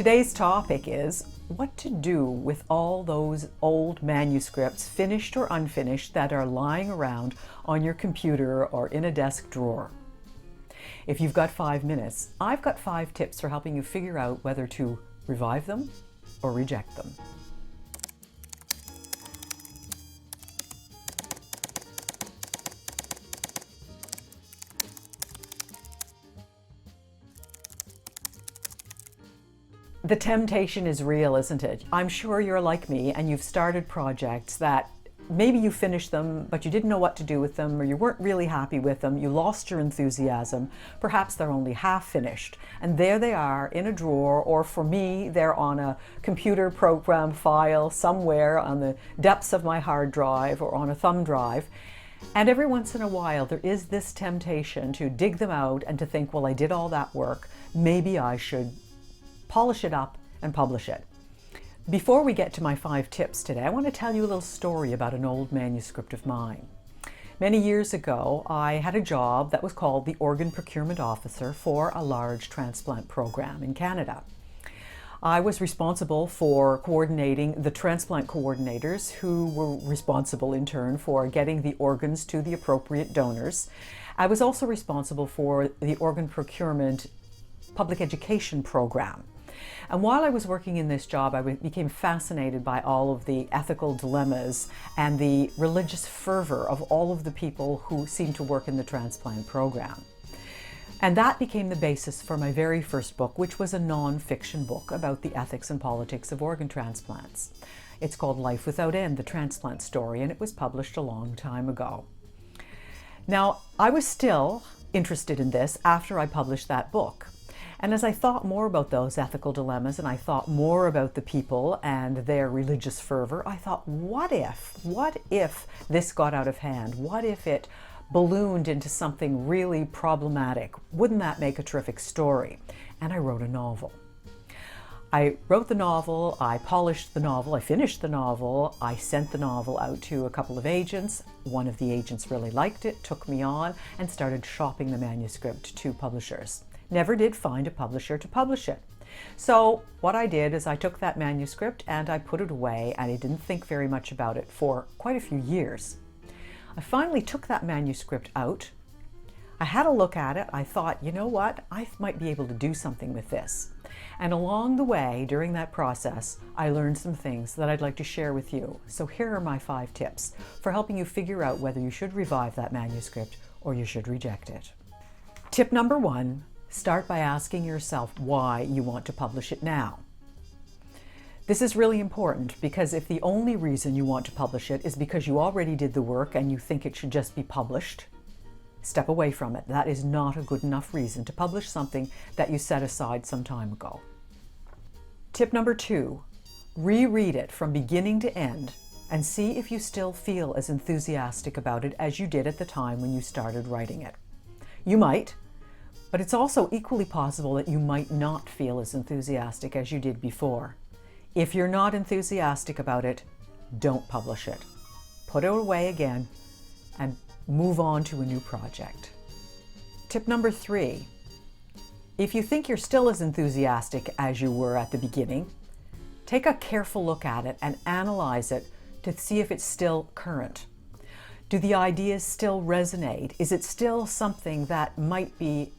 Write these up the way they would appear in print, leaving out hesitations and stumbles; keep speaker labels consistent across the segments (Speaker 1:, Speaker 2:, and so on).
Speaker 1: Today's topic is what to do with all those old manuscripts, finished or unfinished, that are lying around on your computer or in a desk drawer. If you've got 5 minutes, I've got 5 tips for helping you figure out whether to revive them or reject them. The temptation is real, isn't it? I'm sure you're like me and you've started projects that maybe you finished them, but you didn't know what to do with them, or you weren't really happy with them, you lost your enthusiasm, perhaps they're only half finished, and there they are in a drawer, or for me, they're on a computer program file somewhere on the depths of my hard drive or on a thumb drive. And every once in a while, there is this temptation to dig them out and to think, well, I did all that work, maybe I should polish it up and publish it. Before we get to my 5 tips today, I want to tell you a little story about an old manuscript of mine. Many years ago, I had a job that was called the Organ Procurement Officer for a large transplant program in Canada. I was responsible for coordinating the transplant coordinators who were responsible in turn for getting the organs to the appropriate donors. I was also responsible for the organ procurement public education program. And while I was working in this job, I became fascinated by all of the ethical dilemmas and the religious fervor of all of the people who seemed to work in the transplant program. And that became the basis for my very first book, which was a non-fiction book about the ethics and politics of organ transplants. It's called Life Without End, The Transplant Story, and it was published a long time ago. Now, I was still interested in this after I published that book. And as I thought more about those ethical dilemmas and I thought more about the people and their religious fervor, I thought, what if this got out of hand? What if it ballooned into something really problematic? Wouldn't that make a terrific story? And I wrote a novel. I wrote the novel, I polished the novel, I finished the novel, I sent the novel out to a couple of agents. One of the agents really liked it, took me on, and started shopping the manuscript to publishers. Never did find a publisher to publish it. So what I did is I took that manuscript and I put it away, and I didn't think very much about it for quite a few years. I finally took that manuscript out. I had a look at it. I thought, you know what? I might be able to do something with this. And along the way, during that process, I learned some things that I'd like to share with you. So here are my 5 tips for helping you figure out whether you should revive that manuscript or you should reject it. Tip number 1. Start by asking yourself why you want to publish it now. This is really important because if the only reason you want to publish it is because you already did the work and you think it should just be published, step away from it. That is not a good enough reason to publish something that you set aside some time ago. Tip number 2, reread it from beginning to end and see if you still feel as enthusiastic about it as you did at the time when you started writing it. You might. But it's also equally possible that you might not feel as enthusiastic as you did before. If you're not enthusiastic about it, don't publish it. Put it away again and move on to a new project. Tip number 3, if you think you're still as enthusiastic as you were at the beginning, take a careful look at it and analyze it to see if it's still current. Do the ideas still resonate? Is it still something that might be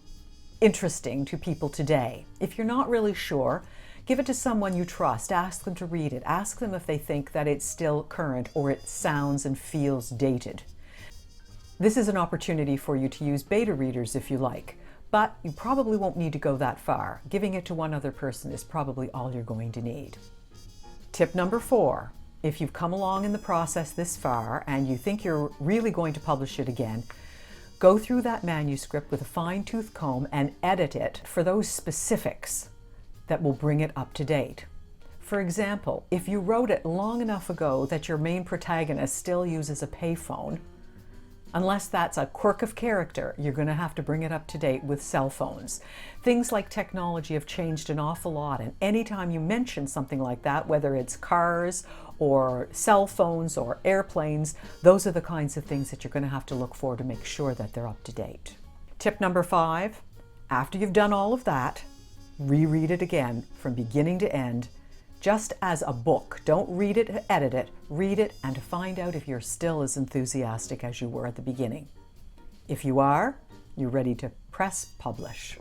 Speaker 1: interesting to people today? If you're not really sure, give it to someone you trust. Ask them to read it. Ask them if they think that it's still current or it sounds and feels dated. This is an opportunity for you to use beta readers if you like, but you probably won't need to go that far. Giving it to one other person is probably all you're going to need. Tip number 4, if you've come along in the process this far and you think you're really going to publish it again, go through that manuscript with a fine-tooth comb and edit it for those specifics that will bring it up to date. For example, if you wrote it long enough ago that your main protagonist still uses a payphone, unless that's a quirk of character, you're going to have to bring it up to date with cell phones. Things like technology have changed an awful lot, and anytime you mention something like that, whether it's cars or cell phones or airplanes, those are the kinds of things that you're going to have to look for to make sure that they're up to date. Tip number 5, after you've done all of that, reread it again from beginning to end, just as a book. Don't read it, edit it, read it, and find out if you're still as enthusiastic as you were at the beginning. If you are, you're ready to press publish.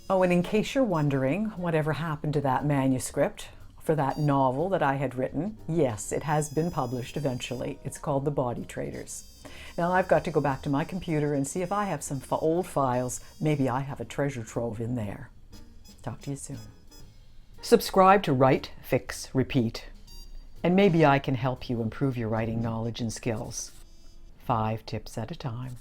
Speaker 1: Oh, and in case you're wondering whatever happened to that manuscript for that novel that I had written, yes, it has been published eventually. It's called The Body Traders. Now I've got to go back to my computer and see if I have some old files. Maybe I have a treasure trove in there. Talk to you soon. Subscribe to Write, Fix, Repeat, and maybe I can help you improve your writing knowledge and skills. 5 tips at a time.